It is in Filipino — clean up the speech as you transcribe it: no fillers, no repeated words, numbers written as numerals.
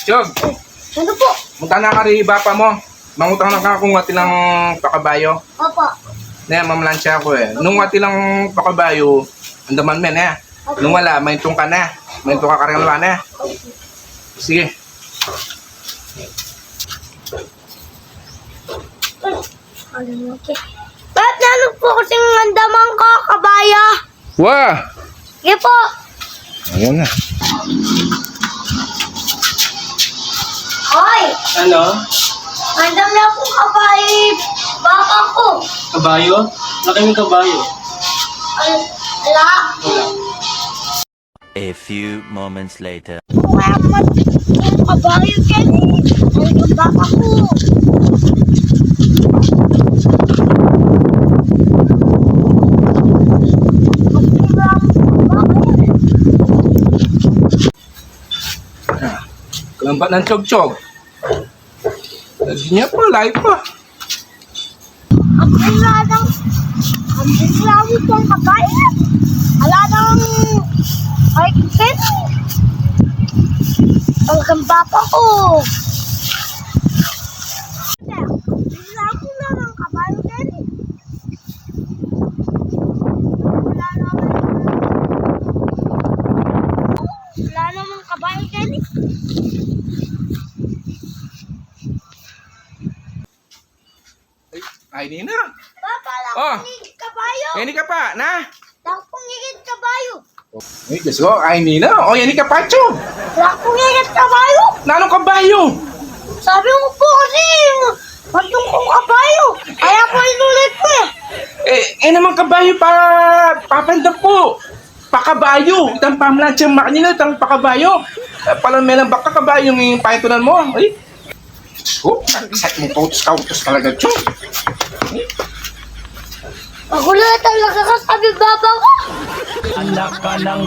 Chog, Ano po? munta na ka rin bapa mo. Mangutang na ka kung wati lang pakabayo. Opo. Mamlansya ako eh. Nung wati lang pakabayo, andaman men eh. Nung wala, maintong ka na. Maintong ka karing na. Sige. Okay. Ba't nalog po kasing andaman ko, kabaya? Wah! Sige po. Ayun na. Hoy! Ano? Andam na po kabaya baka ko. Kabayo? Laki ng kabayo. Ala. A few moments later. Kaya mat kabaya Kenny. Ano baka ko? Kalambat ng chog-chog. Lagi niya pa, live pa. Ang biladang itong kabaya. Ala nang ay Kenny. Talagang baka ko. Lagi na ng kabaya Kenny. Wala namang kabayo, Kenny. Ay, di na. Papa, lang Oh. pungigit kabayo. Yan ka pa, na. Lang pungigit kabayo. Ay, gusto ko, ay, di na. O, yan ka pa, chog. Lang pungigit kabayo. Nanong kabayo? Sabi mo po kasi, matong kong kabayo. Kaya po inulit ko eh. Naman kabayo papanda po. Pakabayo. Itang pamlansya makanina, itang pakabayo. Palamelang baka kabayo yung paitunan mo. Ay. Oh, excited mo kautos talaga, chog. Magulat talaga ka sabi baba ko. Anak ka ng